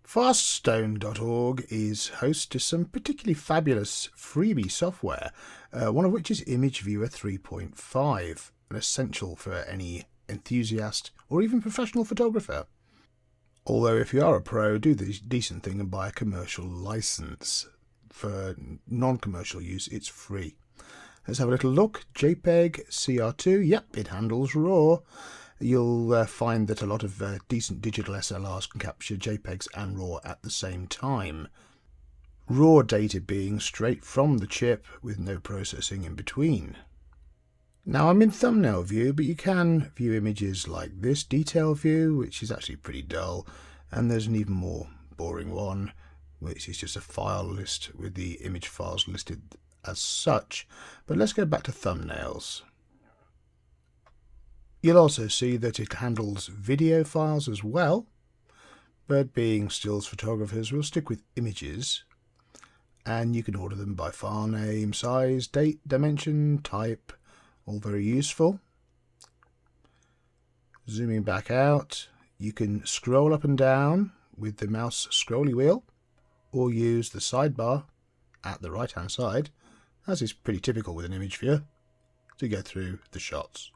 FastStone.org is host to some particularly fabulous freebie software, one of which is Image Viewer 3.5, an essential for any enthusiast or even professional photographer. Although if you are a pro, do the decent thing and buy a commercial license. For non-commercial use, it's free. Let's have a little look. JPEG, CR2, yep, it handles RAW. You'll find that a lot of decent digital SLRs can capture JPEGs and RAW at the same time. RAW data being straight from the chip with no processing in between. Now I'm in thumbnail view, but you can view images like this detail view, which is actually pretty dull, and there's an even more boring one, which is just a file list with the image files listed as such. But let's go back to thumbnails. You'll also see that it handles video files as well, but being stills photographers, we'll stick with images, and you can order them by file name, size, date, dimension, type, all very useful. Zooming back out, you can scroll up and down with the mouse scrolly wheel, or use the sidebar at the right hand side, as is pretty typical with an image viewer, to go through the shots.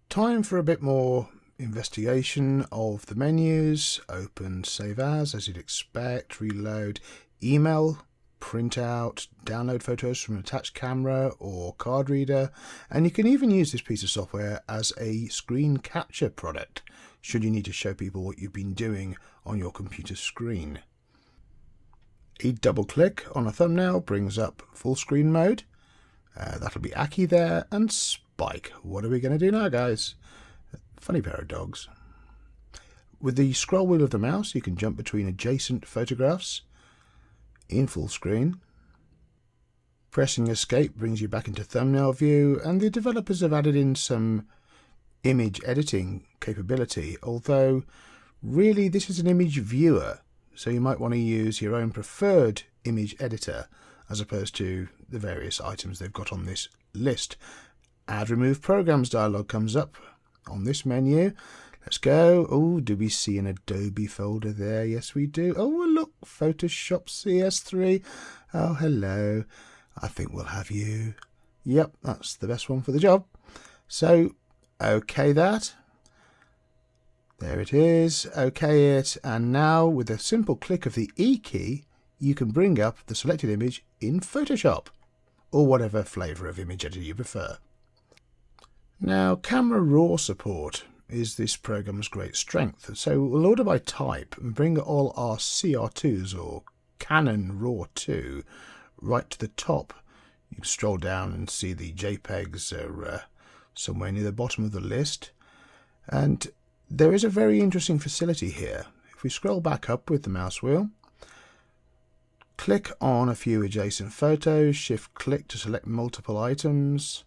Time for a bit more investigation of the menus. Open, save as you'd expect, reload, email, print out, download photos from an attached camera or card reader, and you can even use this piece of software as a screen capture product, should you need to show people what you've been doing on your computer screen. A double click on a thumbnail brings up full screen mode. That'll be Aki there, and Spike. What are we going to do now, guys? Funny pair of dogs. With the scroll wheel of the mouse, you can jump between adjacent photographs in full screen. Pressing escape brings you back into thumbnail view, and the developers have added in some image editing capability, although really this is an image viewer, so you might want to use your own preferred image editor as opposed to the various items they've got on this list. Add remove programs dialog comes up on this menu. Let's go. Oh, do we see an Adobe folder there? Yes, we do. Oh, look, Photoshop CS3. Oh, hello. I think we'll have you. Yep, that's the best one for the job. So, OK that. There it is. OK it. And now, with a simple click of the E key, you can bring up the selected image in Photoshop, or whatever flavour of image editor you prefer. Now, Camera Raw support is this program's great strength, so we'll order by type and bring all our CR2s, or Canon RAW 2, right to the top. You can stroll down and see the JPEGs are somewhere near the bottom of the list. And there is a very interesting facility here. If we scroll back up with the mouse wheel, click on a few adjacent photos, shift click to select multiple items.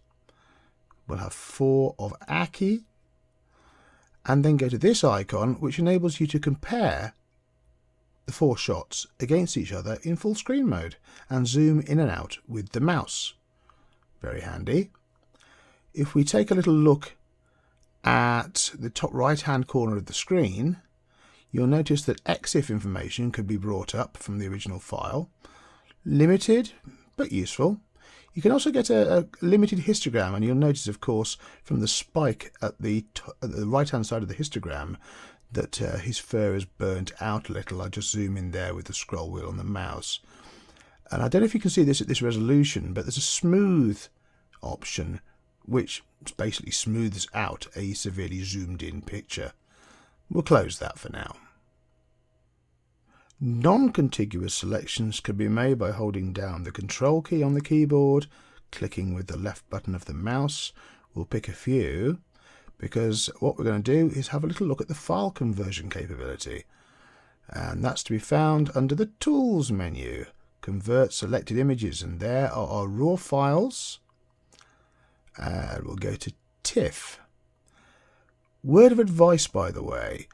We'll have 4 of Aki, and then go to this icon, which enables you to compare the 4 shots against each other in full screen mode and zoom in and out with the mouse. Very handy. If we take a little look at the top right hand corner of the screen, you'll notice that EXIF information can be brought up from the original file. Limited, but useful. You can also get a limited histogram, and you'll notice, of course, from the spike at the right-hand side of the histogram that his fur is burnt out a little. I just zoom in there with the scroll wheel on the mouse. And I don't know if you can see this at this resolution, but there's a smooth option, which basically smooths out a severely zoomed-in picture. We'll close that for now. Non-contiguous selections can be made by holding down the Control key on the keyboard, clicking with the left button of the mouse. We'll pick a few, because what we're going to do is have a little look at the file conversion capability. And that's to be found under the Tools menu. Convert selected images, and there are our raw files. And we'll go to TIFF. Word of advice, by the way.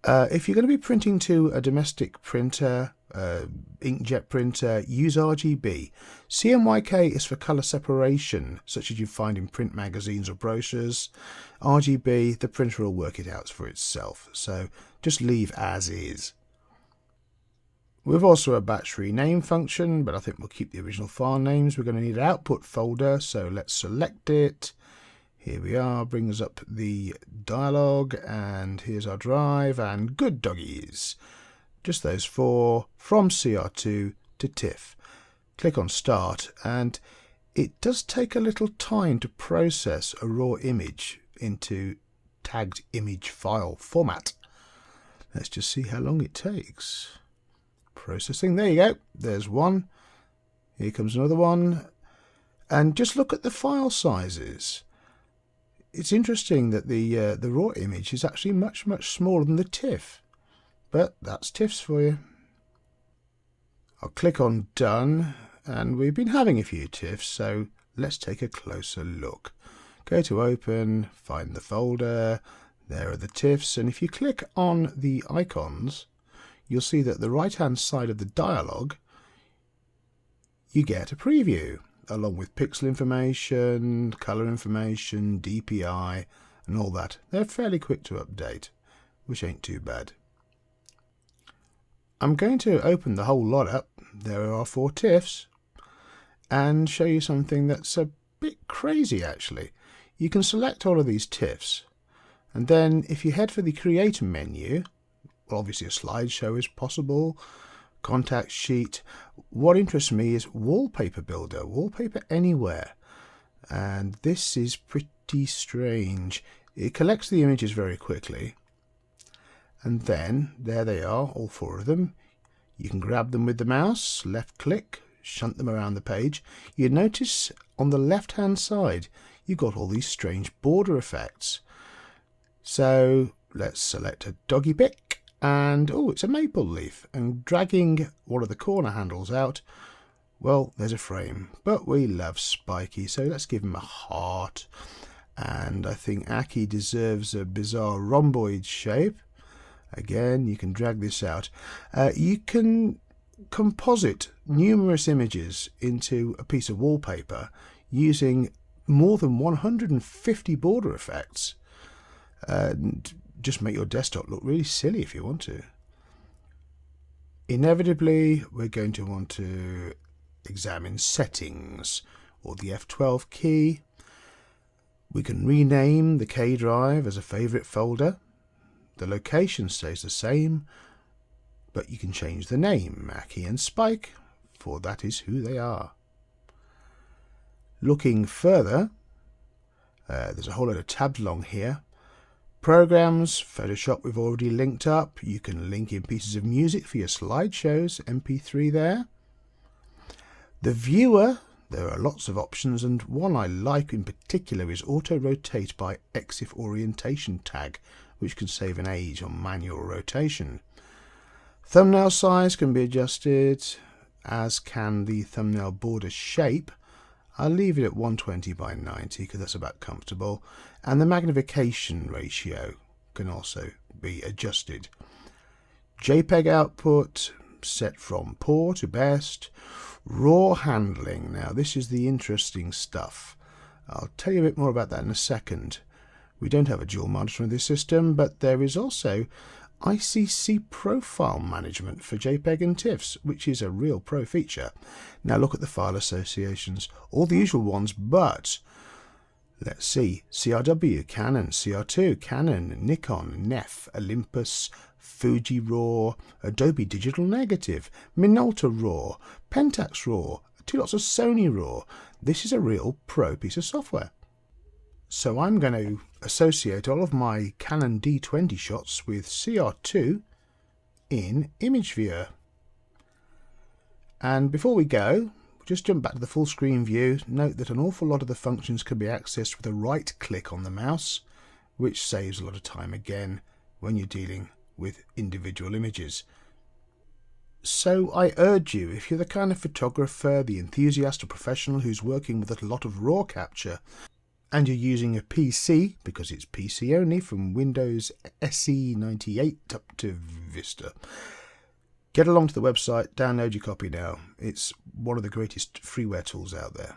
If you're going to be printing to a domestic printer, inkjet printer, use RGB. CMYK is for colour separation, such as you find in print magazines or brochures. RGB, the printer will work it out for itself, so just leave as is. We've also a batch rename function, but I think we'll keep the original file names. We're going to need an output folder, so let's select it. Here we are, brings up the dialog, and here's our drive, and good doggies. Just those four, from CR2 to TIFF. Click on Start, and it does take a little time to process a raw image into tagged image file format. Let's just see how long it takes. Processing, there you go, there's one. Here comes another one. And just look at the file sizes. It's interesting that the raw image is actually much smaller than the TIFF, but that's TIFFs for you. I'll click on Done, and we've been having a few TIFFs, so let's take a closer look. Go to Open, find the folder, there are the TIFFs, and if you click on the icons, you'll see that the right hand side of the dialog, you get a preview, along with pixel information, colour information, DPI, and all that. They're fairly quick to update, which ain't too bad. I'm going to open the whole lot up, there are 4 TIFFs, and show you something that's a bit crazy actually. You can select all of these TIFFs, and then if you head for the Create menu, well, obviously a slideshow is possible, contact sheet. What interests me is wallpaper builder, wallpaper anywhere, and this is pretty strange. It collects the images very quickly, and then there they are, all 4 of them. You can grab them with the mouse, left click, shunt them around the page. You notice on the left hand side you've got all these strange border effects. So let's select a doggy pic. And, oh, it's a maple leaf, and dragging one of the corner handles out, well, there's a frame. But we love Spiky, so let's give him a heart. And I think Aki deserves a bizarre rhomboid shape. Again, you can drag this out. You can composite numerous images into a piece of wallpaper using more than 150 border effects. And just make your desktop look really silly if you want to. Inevitably, we're going to want to examine settings, or the F12 key. We can rename the K drive as a favorite folder. The location stays the same, but you can change the name, Mackie and Spike, for that is who they are. Looking further, there's a whole lot of tabs along here. Programs, Photoshop we've already linked up. You can link in pieces of music for your slideshows, MP3 there. The viewer, there are lots of options, and one I like in particular is Auto Rotate by EXIF Orientation tag, which can save an age on manual rotation. Thumbnail size can be adjusted, as can the thumbnail border shape. I'll leave it at 120 by 90 because that's about comfortable, and the magnification ratio can also be adjusted. JPEG output set from poor to best. Raw handling, now this is the interesting stuff. I'll tell you a bit more about that in a second. We don't have a dual monitor in this system, but there is also ICC profile management for JPEG and TIFFs, which is a real pro feature. Now look at the file associations, all the usual ones, but let's see, CRW, Canon, CR2, Canon, Nikon, NEF, Olympus, Fuji RAW, Adobe Digital Negative, Minolta RAW, Pentax RAW, 2 lots of Sony RAW. This is a real pro piece of software. So I'm going to associate all of my Canon D20 shots with CR2 in Image Viewer. And before we go, just jump back to the full screen view. Note that an awful lot of the functions can be accessed with a right click on the mouse, which saves a lot of time again when you're dealing with individual images. So I urge you, if you're the kind of photographer, the enthusiast or professional who's working with a lot of raw capture, and you're using a PC, because it's PC only, from Windows SE 98 up to Vista, Get along to the website, download your copy now. It's one of the greatest freeware tools out there.